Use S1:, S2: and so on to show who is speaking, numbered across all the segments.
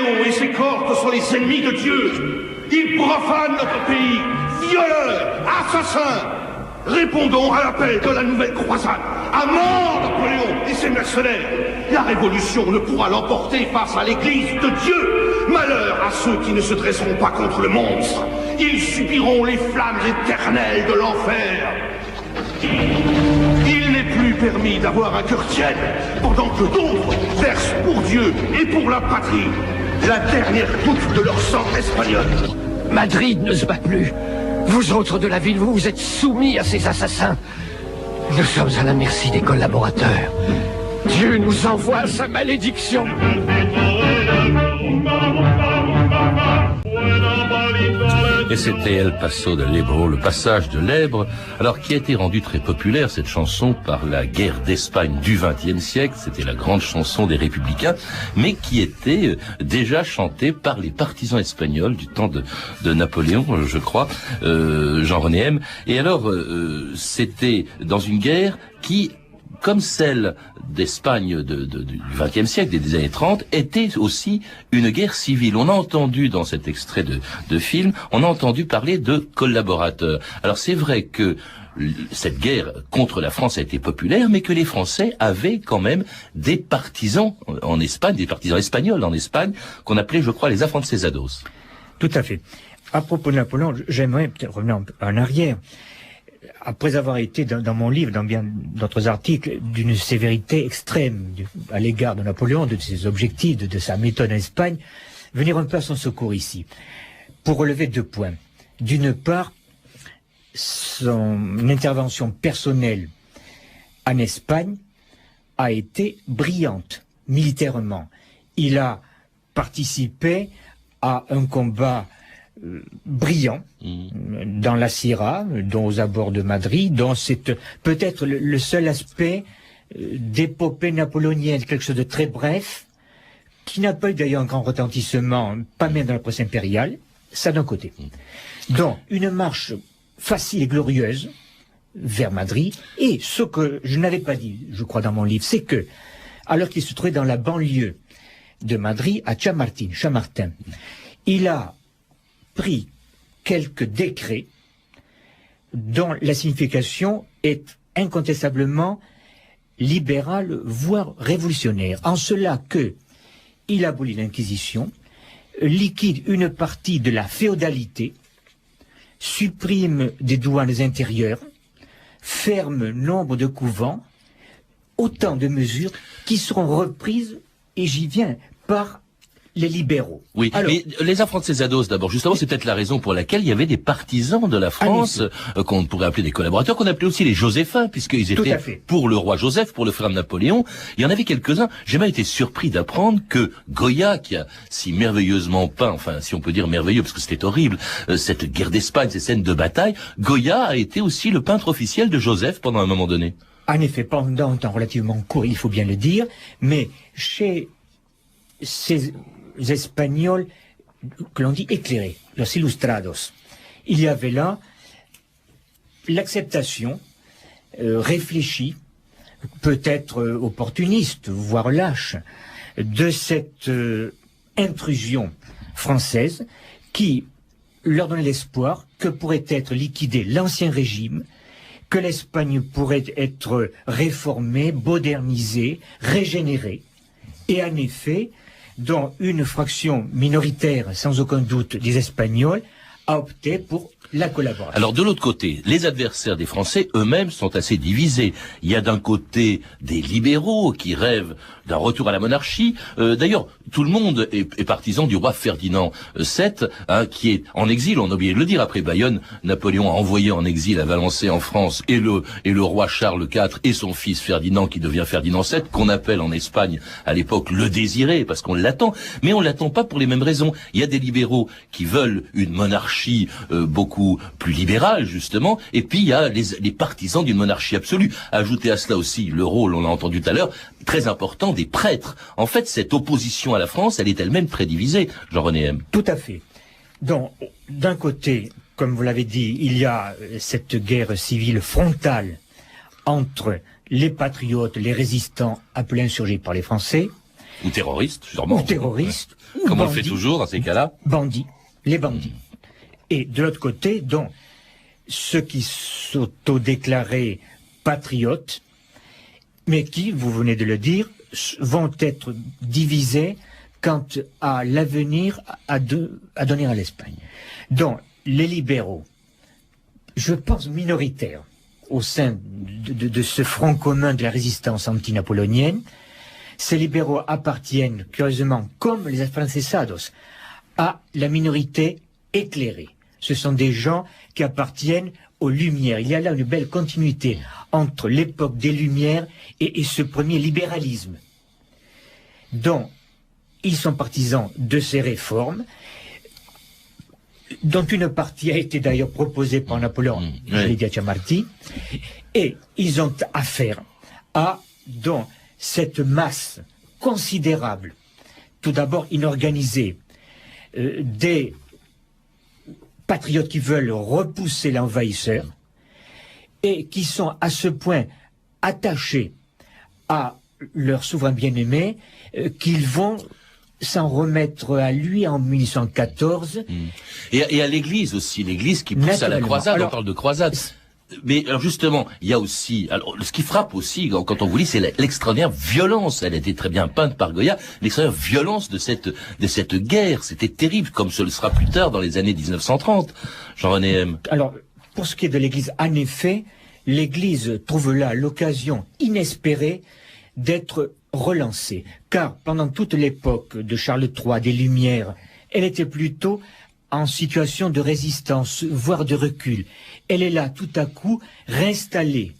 S1: Napoléon et ses cohortes sont les ennemis de Dieu. Ils profanent notre pays. Violeurs, assassins. Répondons à l'appel de la nouvelle croisade. À mort Napoléon et ses mercenaires. La révolution ne pourra l'emporter face à l'église de Dieu. Malheur à ceux qui ne se dresseront pas contre le monstre. Ils subiront les flammes éternelles de l'enfer. Il n'est plus permis d'avoir un cœur tiède, pendant que d'autres versent pour Dieu et pour la patrie la dernière goutte de leur sang espagnol.
S2: Madrid ne se bat plus. Vous autres de la ville, vous êtes soumis à ces assassins. Nous sommes à la merci des collaborateurs. Dieu nous envoie sa malédiction.
S3: Et c'était El Paso de l'Ebro, le passage de l'Ebre, alors qui a été rendu très populaire, cette chanson, par la guerre d'Espagne du XXe siècle. C'était la grande chanson des Républicains, mais qui était déjà chantée par les partisans espagnols du temps de Napoléon, je crois, Jean-René M. Et alors, c'était dans une guerre qui, comme celle d'Espagne du XXe siècle, des années 30, était aussi une guerre civile. On a entendu dans cet extrait de film, on a entendu parler de collaborateurs. Alors c'est vrai que cette guerre contre la France a été populaire, mais que les Français avaient quand même des partisans en Espagne, des partisans espagnols en Espagne, qu'on appelait, je crois, les afrancesados.
S4: Tout à fait. À propos de Napoléon, j'aimerais peut-être revenir en arrière. Après avoir été dans mon livre, dans bien d'autres articles, d'une sévérité extrême à l'égard de Napoléon, de ses objectifs, de sa méthode en Espagne, venir un peu à son secours ici, pour relever 2 points. D'une part, son intervention personnelle en Espagne a été brillante, militairement. Il a participé à un combat brillant dans la Sierra, dont aux abords de Madrid, dont c'est peut-être le seul aspect d'épopée napoléonienne, quelque chose de très bref, qui n'a pas eu d'ailleurs un grand retentissement, pas même dans la presse impériale, ça d'un côté. Donc, une marche facile et glorieuse vers Madrid, et ce que je n'avais pas dit, je crois, dans mon livre, c'est que, alors qu'il se trouvait dans la banlieue de Madrid, à Chamartin, il a pris quelques décrets dont la signification est incontestablement libérale, voire révolutionnaire, en cela que il abolit l'Inquisition, liquide une partie de la féodalité, supprime des douanes intérieures, ferme nombre de couvents, autant de mesures qui seront reprises, et j'y viens, par les libéraux.
S3: Oui, alors, mais les afrancesados, d'abord, justement, c'est peut-être la raison pour laquelle il y avait des partisans de la France, qu'on pourrait appeler des collaborateurs, qu'on appelait aussi les Joséphains, puisqu'ils étaient pour le roi Joseph, pour le frère de Napoléon. Il y en avait quelques-uns. J'ai même été surpris d'apprendre que Goya, qui a si merveilleusement peint, enfin, si on peut dire merveilleux, parce que c'était horrible, cette guerre d'Espagne, ces scènes de bataille, Goya a été aussi le peintre officiel de Joseph pendant un moment donné.
S4: En effet, pendant un temps relativement court, il faut bien le dire, mais chez ces Espagnols que l'on dit éclairés, los ilustrados, il y avait là l'acceptation réfléchie, peut-être opportuniste, voire lâche, de cette intrusion française qui leur donnait l'espoir que pourrait être liquidé l'ancien régime, que l'Espagne pourrait être réformée, modernisée, régénérée, et en effet, dont une fraction minoritaire, sans aucun doute, des Espagnols, a opté pour la collaboration.
S3: Alors de l'autre côté, les adversaires des Français eux-mêmes sont assez divisés. Il y a d'un côté des libéraux qui rêvent d'un retour à la monarchie. D'ailleurs, tout le monde est partisan du roi Ferdinand VII, qui est en exil. On a oublié de le dire. Après Bayonne, Napoléon a envoyé en exil à Valençay en France et le roi Charles IV et son fils Ferdinand, qui devient Ferdinand VII, qu'on appelle en Espagne à l'époque le désiré, parce qu'on l'attend. Mais on l'attend pas pour les mêmes raisons. Il y a des libéraux qui veulent une monarchie beaucoup plus libérale, justement, et puis il y a les partisans d'une monarchie absolue. Ajoutez à cela aussi le rôle, on l'a entendu tout à l'heure, très important des prêtres. En fait, cette opposition à la France, elle est elle-même très divisée, Jean-René M.
S4: Tout à fait. Donc, d'un côté, comme vous l'avez dit, il y a cette guerre civile frontale entre les patriotes, les résistants appelés insurgés par les Français,
S3: Ou terroristes, sûrement.
S4: Ou terroristes. Ou
S3: comme
S4: bandits,
S3: on le fait toujours dans ces cas-là.
S4: Bandits. Les bandits. Et de l'autre côté, donc, ceux qui s'autodéclaraient patriotes, mais qui, vous venez de le dire, vont être divisés quant à l'avenir à donner à l'Espagne. Donc, les libéraux, je pense minoritaires, au sein de ce front commun de la résistance anti-napoléonienne, ces libéraux appartiennent, curieusement, comme les afrancesados, à la minorité éclairée. Ce sont des gens qui appartiennent aux Lumières. Il y a là une belle continuité entre l'époque des Lumières et ce premier libéralisme. Donc, ils sont partisans de ces réformes, dont une partie a été d'ailleurs proposée par Napoléon, Martí, et ils ont affaire à donc cette masse considérable, tout d'abord inorganisée, des patriotes qui veulent repousser l'envahisseur et qui sont à ce point attachés à leur souverain bien-aimé qu'ils vont s'en remettre à lui en 1814.
S3: Et à l'Église aussi, l'Église qui pousse à la croisade, alors, on parle de croisade. Mais alors justement, il y a aussi, alors ce qui frappe aussi quand on vous lit, c'est l'extraordinaire violence. Elle a été très bien peinte par Goya. L'extraordinaire violence de cette guerre. C'était terrible, comme ce le sera plus tard dans les années 1930. Jean-René M.
S4: Alors, pour ce qui est de l'Église, en effet, l'Église trouve là l'occasion inespérée d'être relancée. Car pendant toute l'époque de Charles III, des Lumières, elle était plutôt en situation de résistance, voire de recul. Elle est là, tout à coup, réinstallée.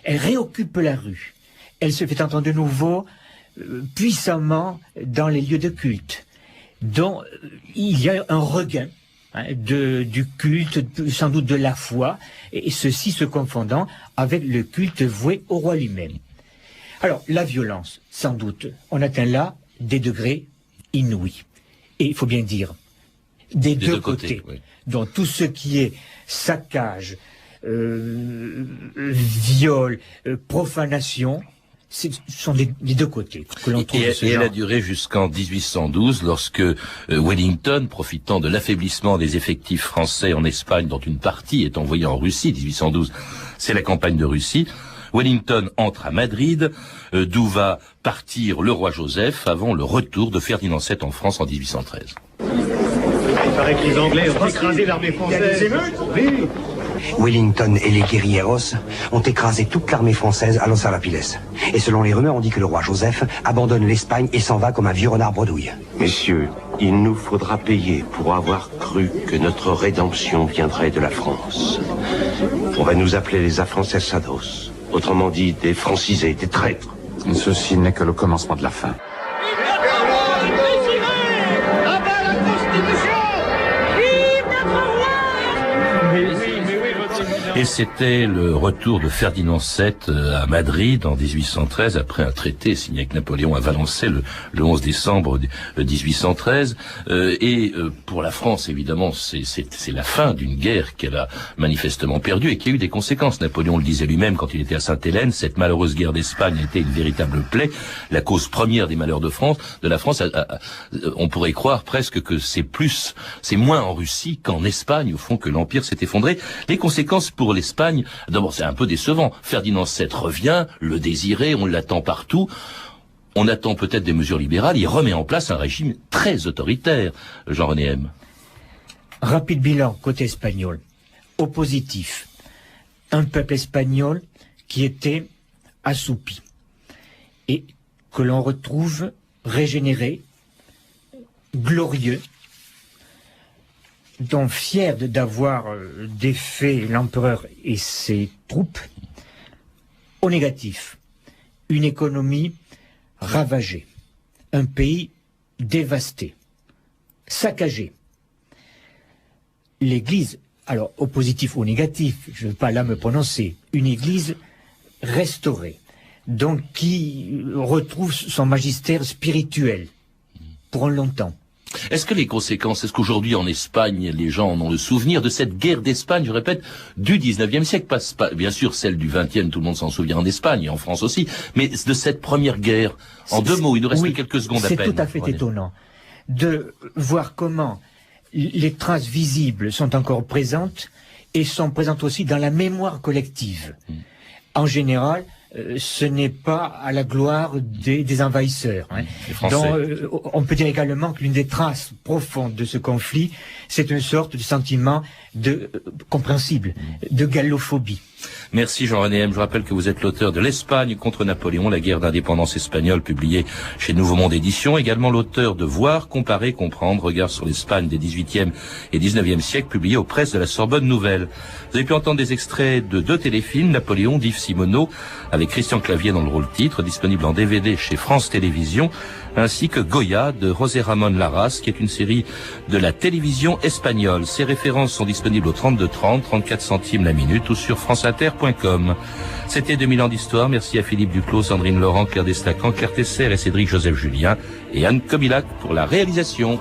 S4: Elle réoccupe la rue. Elle se fait entendre de nouveau puissamment dans les lieux de culte. Donc, il y a un regain du culte, sans doute de la foi, et ceci se confondant avec le culte voué au roi lui-même. Alors, la violence, sans doute, on atteint là des degrés inouïs. Et il faut bien dire, des deux côtés. Oui. Donc tout ce qui est saccage, viol, profanation, ce sont les deux côtés que l'on trouve.
S3: Et elle a duré jusqu'en 1812, lorsque Wellington, profitant de l'affaiblissement des effectifs français en Espagne, dont une partie est envoyée en Russie, 1812, c'est la campagne de Russie, Wellington entre à Madrid, d'où va partir le roi Joseph avant le retour de Ferdinand VII en France en 1813.
S5: Il paraît que les Anglais ont écrasé l'armée française. Oui.
S6: Wellington et les guérilleros ont écrasé toute l'armée française à Los Alapiles. Et selon les rumeurs, on dit que le roi Joseph abandonne l'Espagne et s'en va comme un vieux renard bredouille.
S7: Messieurs, il nous faudra payer pour avoir cru que notre rédemption viendrait de la France. On va nous appeler les afrancesados, autrement dit des francisés, des traîtres.
S8: Ceci n'est que le commencement de la fin.
S3: Et c'était le retour de Ferdinand VII à Madrid en 1813, après un traité signé avec Napoléon à Valençay le 11 décembre 1813. Et pour la France, évidemment, c'est la fin d'une guerre qu'elle a manifestement perdue et qui a eu des conséquences. Napoléon le disait lui-même quand il était à Sainte-Hélène, cette malheureuse guerre d'Espagne était une véritable plaie, la cause première des malheurs de la France. On pourrait croire presque que c'est moins en Russie qu'en Espagne, au fond, que l'Empire s'est effondré. Les conséquences pour l'Espagne, d'abord c'est un peu décevant. Ferdinand VII revient, le désiré, on l'attend partout. On attend peut-être des mesures libérales, il remet en place un régime très autoritaire. Jean-René M.
S4: Rapide bilan côté espagnol. Au positif, un peuple espagnol qui était assoupi et que l'on retrouve régénéré, glorieux, donc fier d'avoir défait l'empereur et ses troupes. Au négatif, une économie ravagée, un pays dévasté, saccagé. L'Église, alors au positif ou au négatif, je ne veux pas là me prononcer, une Église restaurée, donc qui retrouve son magistère spirituel pour longtemps.
S3: Est-ce que les conséquences, est-ce qu'aujourd'hui en Espagne, les gens en ont le souvenir de cette guerre d'Espagne, je répète, du 19e siècle, pas bien sûr celle du 20e, tout le monde s'en souvient en Espagne et en France aussi, mais de cette première guerre, en deux mots, il nous reste quelques secondes à peine.
S4: C'est tout à fait étonnant de voir comment les traces visibles sont encore présentes et sont présentes aussi dans la mémoire collective. En général, ce n'est pas à la gloire des envahisseurs. Donc, on peut dire également que l'une des traces profondes de ce conflit, c'est une sorte de sentiment compréhensible, de gallophobie.
S3: Merci Jean-René M. Je rappelle que vous êtes l'auteur de l'Espagne contre Napoléon, la guerre d'indépendance espagnole, publiée chez Nouveau Monde Éditions. Également l'auteur de Voir, comparer, comprendre, regard sur l'Espagne des 18e et 19e siècles, publié aux presses de la Sorbonne Nouvelle. Vous avez pu entendre des extraits de 2 téléfilms, Napoléon d'Yves Simoneau, avec Christian Clavier dans le rôle titre, disponible en DVD chez France Télévisions, ainsi que Goya de José Ramón Larraz, qui est une série de la télévision espagnole. Ces références sont disponibles au 32-30, 34 centimes la minute ou sur franceinter.com. C'était 2000 ans d'histoire. Merci à Philippe Duclos, Sandrine Laurent, Claire Destacan, Claire Tesser et Cédric Joseph Julien et Anne Kobilac pour la réalisation.